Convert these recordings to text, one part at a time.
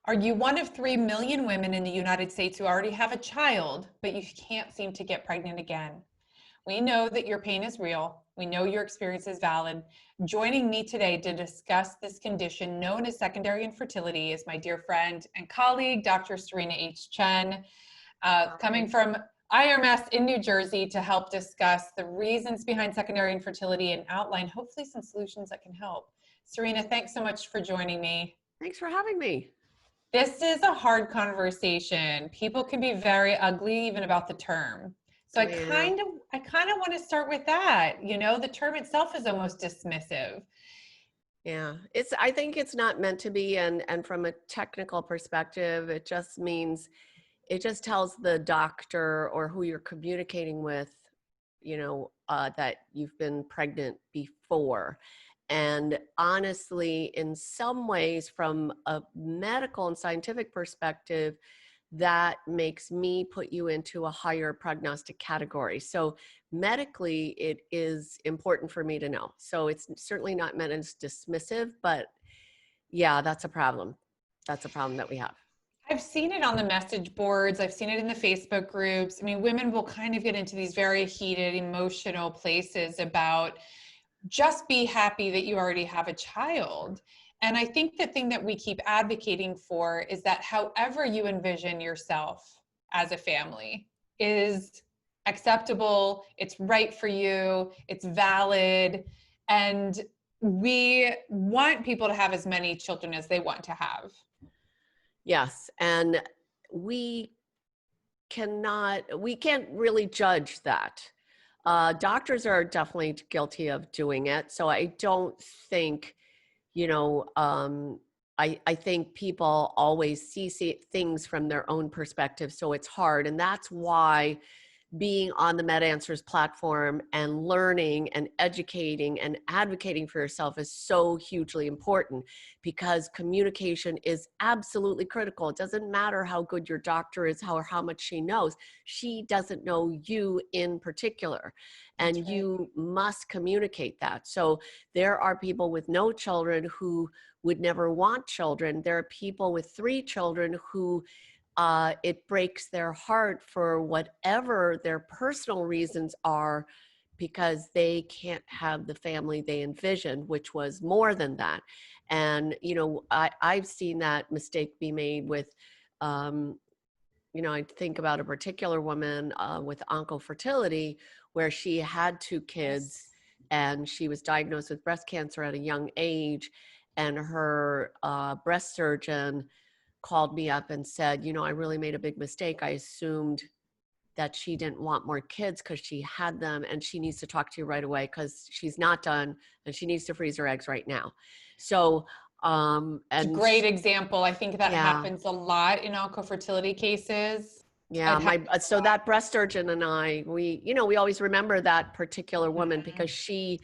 Are you one of 3 million women in the United States who already have a child, but you can't seem to get pregnant again? We know that your pain is real. We know your experience is valid. Joining me today to discuss this condition known as secondary infertility is my dear friend and colleague, Dr. Serena H. Chen, coming from IRMS in New Jersey to help discuss the reasons behind secondary infertility and outline hopefully some solutions that can help. Serena, thanks so much for joining me. Thanks for having me. This is a hard conversation. People can be very ugly even about the term. So I kind of want to start with that. You know, the term itself is almost dismissive. Yeah, I think it's not meant to be. And from a technical perspective, it just means, it just tells the doctor or who you're communicating with, that you've been pregnant before. And honestly, in some ways, from a medical and scientific perspective, that makes me put you into a higher prognostic category. So medically, it is important for me to know. So it's certainly not meant as dismissive, but yeah, that's a problem. That's a problem that we have. I've seen it on the message boards. I've seen it in the Facebook groups. I mean, women will kind of get into these very heated, emotional places about just be happy that you already have a child. And I think the thing that we keep advocating for is that however you envision yourself as a family is acceptable, it's right for you, it's valid, and we want people to have as many children as they want to have. Yes, and we can't really judge that. Doctors are definitely guilty of doing it. So I don't think, I think people always see things from their own perspective. So it's hard. And that's why being on the MedAnswers platform and learning and educating and advocating for yourself is so hugely important, because communication is absolutely critical. It doesn't matter how good your doctor is, how much she knows. She doesn't know you in particular, and That's right. You must communicate that. So there are people with no children who would never want children. There are people with 3 children who it breaks their heart for whatever their personal reasons are, because they can't have the family they envisioned, which was more than that. And, I've seen that mistake be made with, I think about a particular woman with Fertility, where she had 2 kids and she was diagnosed with breast cancer at a young age. And her breast surgeon called me up and said, I really made a big mistake. I assumed that she didn't want more kids because she had them, and she needs to talk to you right away because she's not done and she needs to freeze her eggs right now. So, it's a great example. I think that happens a lot in fertility cases. Yeah, so that breast surgeon and I, we always remember that particular woman because she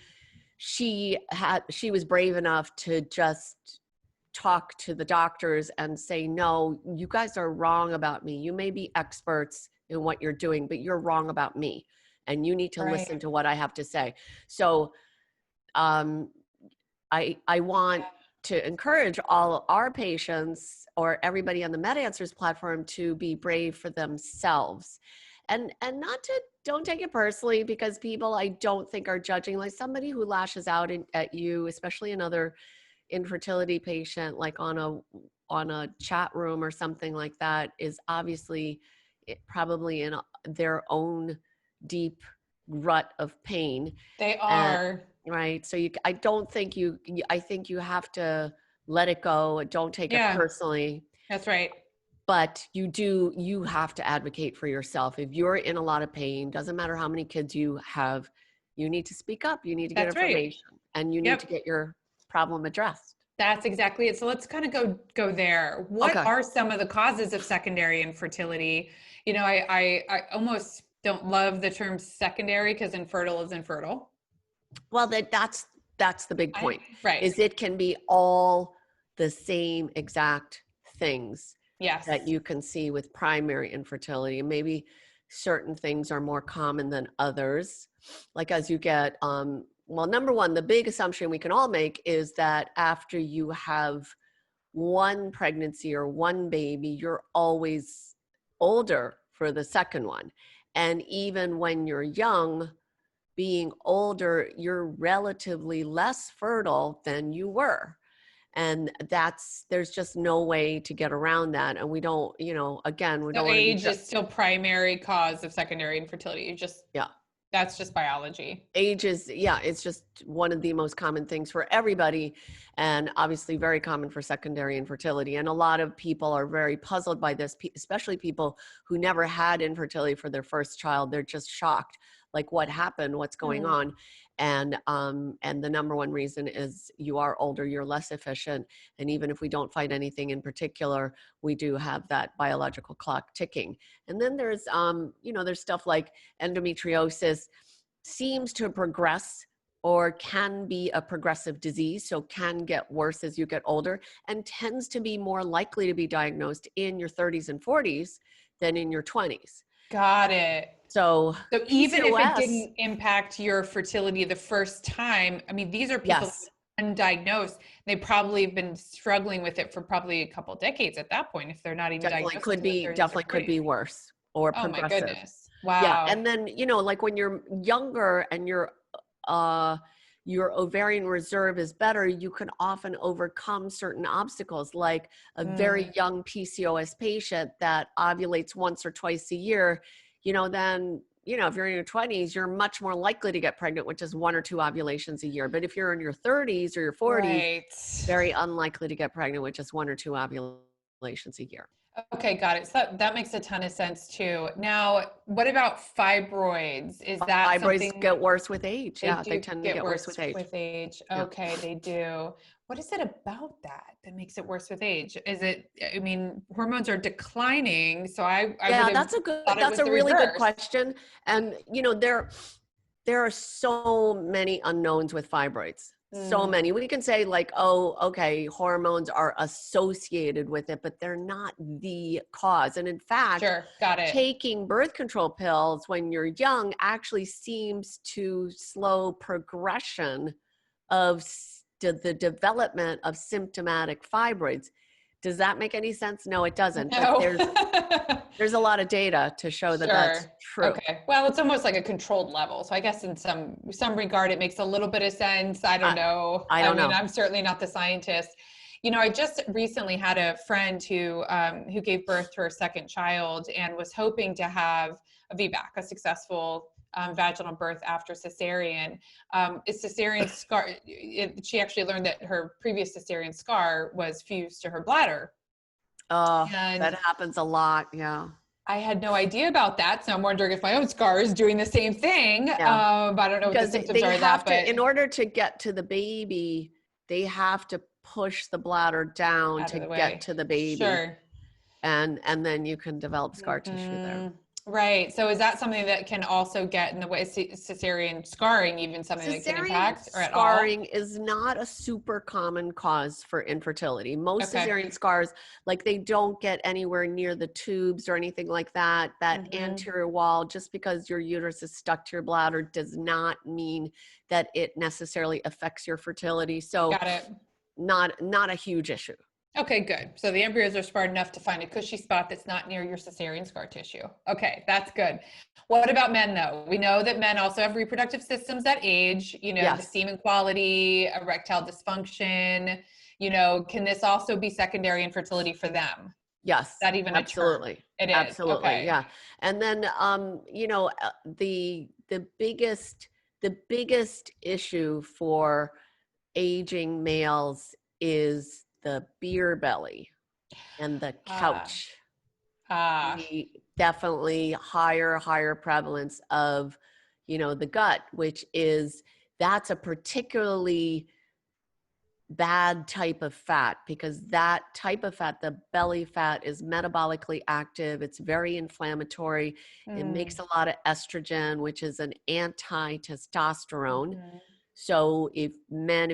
was brave enough to just talk to the doctors and say, no, you guys are wrong about me. You may be experts in what you're doing, but you're wrong about me. And you need to listen to what I have to say. So I want to encourage all our patients or everybody on the MedAnswers platform to be brave for themselves. And don't take it personally, because people I don't think are judging. Like somebody who lashes out at you, especially another infertility patient, like on a chat room or something like that, is obviously probably in their own deep rut of pain. They are. Right. So I think you have to let it go. Don't take it personally. That's right. But you have to advocate for yourself. If you're in a lot of pain, doesn't matter how many kids you have, you need to speak up. You need to get information, and you need to get your problem addressed. That's exactly it. So let's kind of go there. What are some of the causes of secondary infertility? I almost don't love the term secondary, because infertile is infertile. Well, that's the big point, right? Is it can be all the same exact things that you can see with primary infertility. And maybe certain things are more common than others. Like as you get, well, number one, the big assumption we can all make is that after you have one pregnancy or one baby, you're always older for the second one. And even when you're young, being older, you're relatively less fertile than you were. And there's just no way to get around that. And we don't, again, we So don't want to be age is still primary cause of secondary infertility. yeah. That's just biology. Age is, it's just one of the most common things for everybody, and obviously very common for secondary infertility. And a lot of people are very puzzled by this, especially people who never had infertility for their first child. They're just shocked, like, what happened, what's going on. And the number one reason is you are older, you're less efficient. And even if we don't find anything in particular, we do have that biological clock ticking. And then there's, there's stuff like endometriosis seems to progress or can be a progressive disease, so can get worse as you get older, and tends to be more likely to be diagnosed in your 30s and 40s than in your 20s. Got it. So even if it PCOS didn't impact your fertility the first time, I mean, these are people undiagnosed. They probably have been struggling with it for probably a couple decades at that point, if they're not even diagnosed. Definitely could be worse or progressive. Oh my goodness. Wow. Yeah. And then, like when you're younger and your ovarian reserve is better, you can often overcome certain obstacles, like a very young PCOS patient that ovulates once or twice a year, then, if you're in your 20s, you're much more likely to get pregnant, which is 1 or 2 ovulations a year. But if you're in your 30s or your 40s, very unlikely to get pregnant, which is 1 or 2 ovulations a year. Okay, got it. So that makes a ton of sense too. Now, what about fibroids? Is that fibroids get worse with age? Yeah, they tend to get worse with age. Okay, they do. What is it about that makes it worse with age? Is it? I mean, hormones are declining, so that's a really good question. And there are so many unknowns with fibroids. So many. We can say like, oh, okay, hormones are associated with it, but they're not the cause. And in fact, taking birth control pills when you're young actually seems to slow progression of the development of symptomatic fibroids. Does that make any sense? No, it doesn't. No. But there's a lot of data to show that that's true. Okay. Well, it's almost like a controlled level. So I guess in some regard, it makes a little bit of sense. I don't know. I mean, I'm certainly not the scientist. I just recently had a friend who gave birth to her second child and was hoping to have a VBAC, a successful vaginal birth after cesarean. Cesarean scar. She actually learned that her previous cesarean scar was fused to her bladder. That happens a lot. Yeah. I had no idea about that. So I'm wondering if my own scar is doing the same thing. But I don't know what the symptoms are of that. But in order to get to the baby, they have to push the bladder down to get to the baby. Sure. And then you can develop scar tissue there. Right. So is that something that can also get in the way, cesarean scarring, even something that can impact or at all? Scarring is not a super common cause for infertility. Most cesarean scars, like they don't get anywhere near the tubes or anything like that. That anterior wall, just because your uterus is stuck to your bladder does not mean that it necessarily affects your fertility. So got it. Not a huge issue. Okay, good. So the embryos are sparred enough to find a cushy spot that's not near your cesarean scar tissue. Okay, that's good. What about men though? We know that men also have reproductive systems that age, the semen quality, erectile dysfunction, can this also be secondary infertility for them? Yes. Is that even absolutely. A term? It is. Absolutely. Okay. Yeah. And then, the biggest issue for aging males is the beer belly and the couch. Definitely higher prevalence of, the gut, that's a particularly bad type of fat, because that type of fat, the belly fat, is metabolically active. It's very inflammatory. It makes a lot of estrogen, which is an anti-testosterone. So if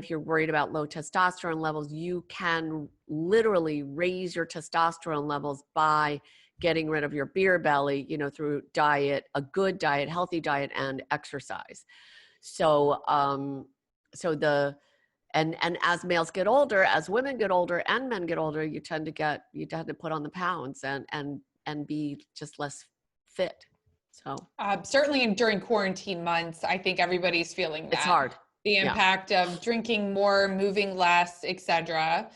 you're worried about low testosterone levels, you can literally raise your testosterone levels by getting rid of your beer belly, through diet, a good diet, healthy diet, and exercise. So, And as males get older, as women get older and men get older, you tend to put on the pounds and be just less fit. So certainly during quarantine months, I think everybody's feeling that. it's hard. The impact of drinking more, moving less, etc.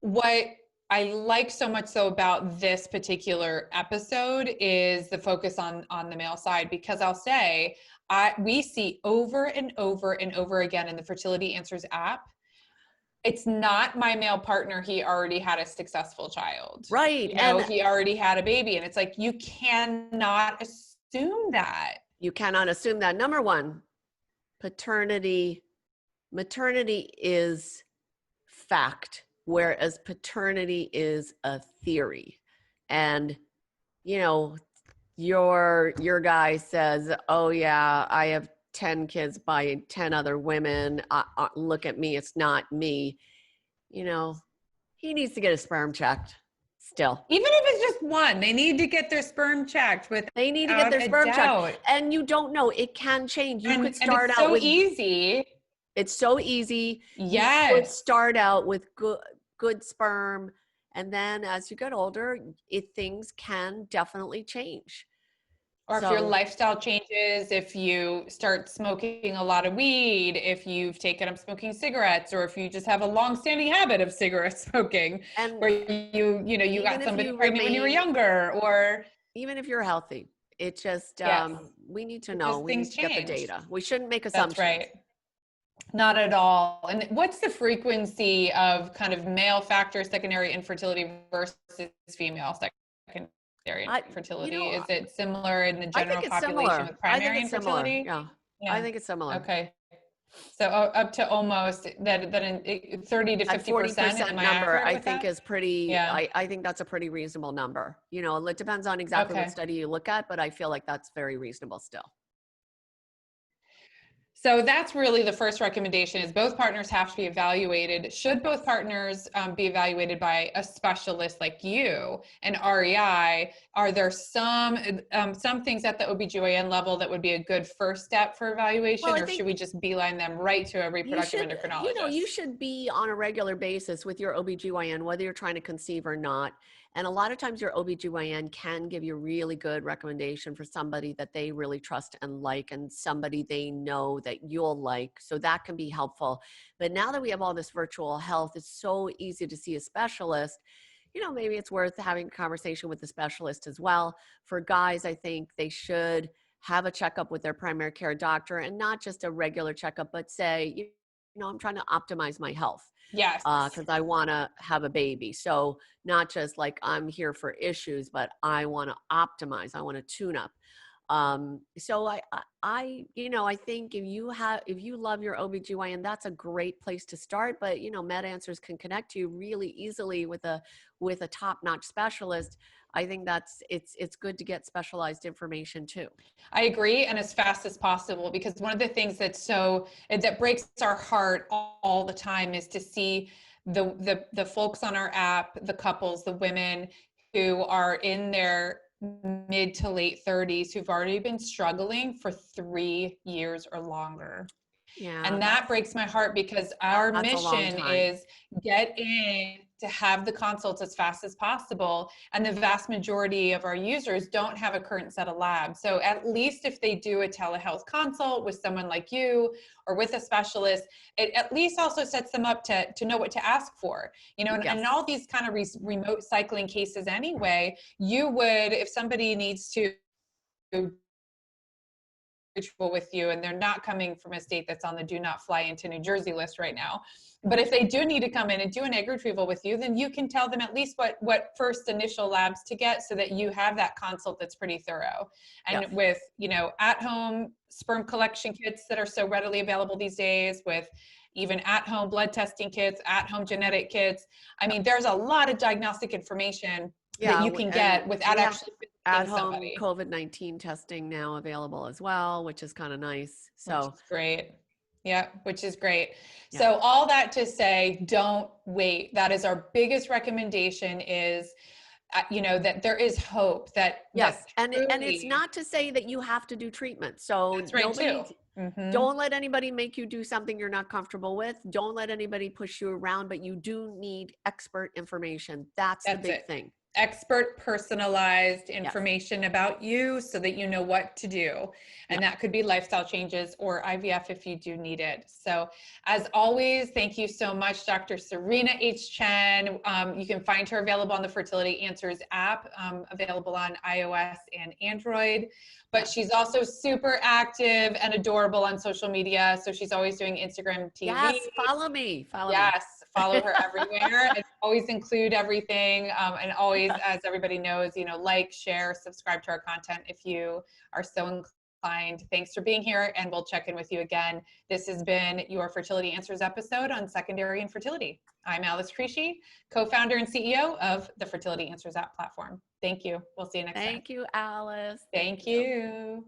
What I like so much so about this particular episode is the focus on the male side, because I'll say we see over and over and over again in the Fertility Answers app, it's not my male partner, he already had a successful child. Right. You know, he already had a baby. And it's like, you cannot assume that. You cannot assume that. Number one, maternity is fact, whereas paternity is a theory. And, you know, your guy says, oh yeah, I have 10 kids by 10 other women. Look at me. It's not me. You know, he needs to get his sperm checked still. Even if it's just one, they need to get their sperm checked They need to get their sperm checked. And you don't know, it can change. You could start out with easy. It's so easy. Yes. You could start out with good sperm. And then as you get older, things can definitely change. Or if your lifestyle changes, if you start smoking a lot of weed, if you've taken up smoking cigarettes, or if you just have a long-standing habit of cigarette smoking, and where you got somebody pregnant when you were younger, or even if you're healthy, it just we need to know. We need to get the data. We shouldn't make assumptions. That's right. Not at all. And what's the frequency of kind of male factor secondary infertility versus female secondary infertility? Is it similar in the general population with primary infertility? Yeah, I think it's similar. Okay. So up to almost that in 30 to 50% number, I think is pretty, yeah. I think that's a pretty reasonable number. You know, it depends on exactly what study you look at, but I feel like that's very reasonable still. So that's really the first recommendation, is both partners have to be evaluated. Should both partners be evaluated by a specialist like you, an REI? Are there some things at the OBGYN level that would be a good first step for evaluation, or should we just beeline them right to a reproductive endocrinologist? You know, you should be on a regular basis with your OBGYN, whether you're trying to conceive or not. And a lot of times your OBGYN can give you a really good recommendation for somebody that they really trust and like, and somebody they know that you'll like. So that can be helpful. But now that we have all this virtual health, it's so easy to see a specialist. You know, maybe it's worth having a conversation with the specialist as well. For guys, I think they should have a checkup with their primary care doctor, and not just a regular checkup, but say, you know, I'm trying to optimize my health. Yes. Because I want to have a baby. So not just like I'm here for issues, but I want to optimize. I want to tune up. So I, you know, I think if you love your OBGYN, that's a great place to start. But, you know, MedAnswers can connect you really easily with a top-notch specialist. I think it's good to get specialized information too. I agree, and as fast as possible, because one of the things that breaks our heart all the time is to see the folks on our app, the couples, the women who are in their mid to late 30s who've already been struggling for 3 years or longer. Yeah. And that breaks my heart, because our mission is get in to have the consults as fast as possible. And the vast majority of our users don't have a current set of labs. So at least if they do a telehealth consult with someone like you or with a specialist, it at least also sets them up to know what to ask for, you know, and in all these kind of remote cycling cases anyway, you would, if somebody needs to with you and they're not coming from a state that's on the do not fly into New Jersey list right now, but if they do need to come in and do an egg retrieval with you, then you can tell them at least what first initial labs to get, so that you have that consult that's pretty thorough. And with, you know, at-home sperm collection kits that are so readily available these days, with even at-home blood testing kits, at-home genetic kits, I mean, there's a lot of diagnostic information that you can get without actually at-home COVID-19 testing now available as well, which is kind of nice. So which is great. Yeah, which is great. Yeah. So all that to say, don't wait. That is our biggest recommendation, is you know, that there is hope, that Yes. that And it's truly, not to say that you have to do treatment. So that's right too. don't let anybody make you do something you're not comfortable with. Don't let anybody push you around, but you do need expert information. That's the That's big it. thing. Expert personalized Yes. information about you so that you know what to do. And Yeah. that could be lifestyle changes or IVF if you do need it. So as always, thank you so much, Dr. Serena H. Chen. You can find her available on the Fertility Answers app, available on iOS and Android. But she's also super active and adorable on social media. So she's always doing Instagram TV. Yes. Follow me. Follow me. Yes, follow her everywhere and always include everything. And always, as everybody knows, you know, like, share, subscribe to our content if you are so inclined. Thanks for being here, and we'll check in with you again. This has been your Fertility Answers episode on secondary infertility. I'm Alice Crisci, co-founder and CEO of the Fertility Answers app platform. Thank you. We'll see you next time. Thank you, Alice. Thank you.